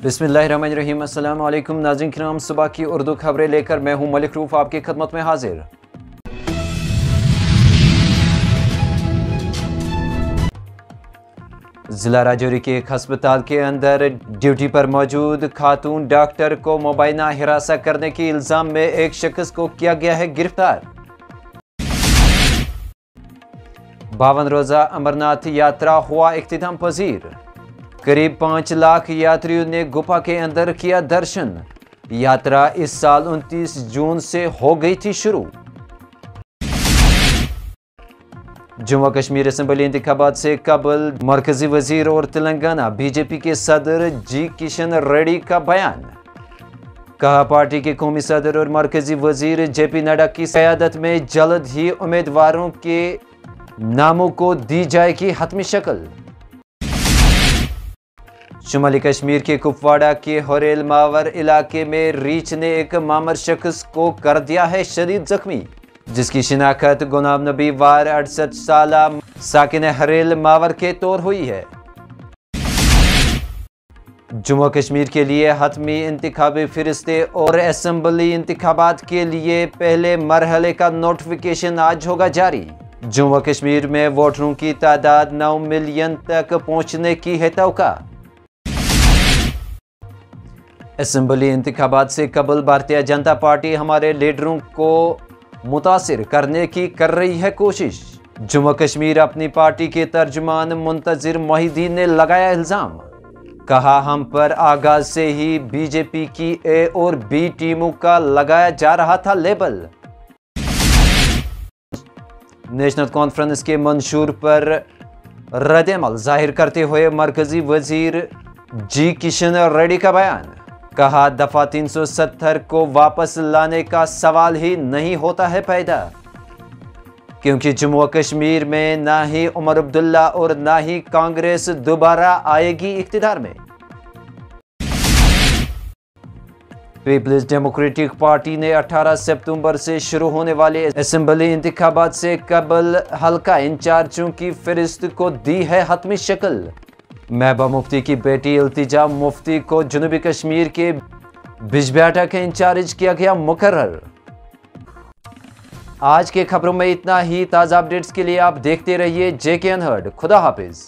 बिस्मिल्लाहिर्रहमानिर्रहीम। अस्सलाम वालेकुम नाज़रीन किराम, सुबह की उर्दू खबरें लेकर मैं हूं मलिक रूफ आपकी खिदमत में हाजिर। जिला राजौरी के एक अस्पताल के अंदर ड्यूटी पर मौजूद खातून डॉक्टर को मुबैना हिरासत करने के इल्जाम में एक शख्स को किया गया है गिरफ्तार। 52 रोजा अमरनाथ यात्रा हुआ इख्तिताम पजीर। करीब 5 लाख यात्रियों ने गुफा के अंदर किया दर्शन। यात्रा इस साल 29 जून से हो गई थी शुरू। जम्मू कश्मीर असेंबली इंतखाबात से कबल मरकजी वजीर और तेलंगाना बीजेपी के सदर जी किशन रेड्डी का बयान। कहा, पार्टी के कौमी सदर और मरकजी वजीर जेपी नड्डा की क़यादत में जल्द ही उम्मीदवारों के नामों को दी जाएगी हतमी शक्ल। शुमाली कश्मीर के कुपवाड़ा के होरेल मावर इलाके में रीछ ने एक मामर शख्स को कर दिया है शदीद जख्मी, जिसकी शिनाख्त गुलाम नबी वार 68 साला साकिन हरेल मावर के तौर हुई है। जम्मू कश्मीर के लिए हतमी इंतखाबी फरिश्ते और असेंबली इंतखाबात के लिए पहले मरहले का नोटिफिकेशन आज होगा जारी। जम्मू कश्मीर में वोटरों की तादाद 9 मिलियन तक पहुंचने की है तवक्का। असेंबली इंतखाबात से कबल भारतीय जनता पार्टी हमारे लीडरों को मुतासिर करने की कर रही है कोशिश। जम्मू कश्मीर अपनी पार्टी के तर्जुमान मुंतजिर मोहिद्दीन ने लगाया इल्जाम। कहा, हम पर आगाज से ही बीजेपी की ए और बी टीमों का लगाया जा रहा था लेबल। नेशनल कॉन्फ्रेंस के मंशूर पर रद्द-ए-अमल जाहिर करते हुए मरकजी वजीर जी किशन रेड्डी का बयान। कहा, दफा 370 को वापस लाने का सवाल ही नहीं होता है पैदा, क्योंकि जम्मू कश्मीर में ना ही उमर अब्दुल्ला और ना ही कांग्रेस दोबारा आएगी इख्तिदार में। पीपल्स डेमोक्रेटिक पार्टी ने 18 सितंबर से शुरू होने वाले असेंबली इंतखाबात से कबल हल्का इंचार्जों की फहरिस्त को दी है हतमी शक्ल। महबूबा मुफ्ती की बेटी इल्तिजा मुफ्ती को जनूबी कश्मीर के बिजबिहाटा के इंचार्ज किया गया मुकर्रर। आज के खबरों में इतना ही। ताज़ा अपडेट्स के लिए आप देखते रहिए JK अनहर्ड। खुदा हाफिज।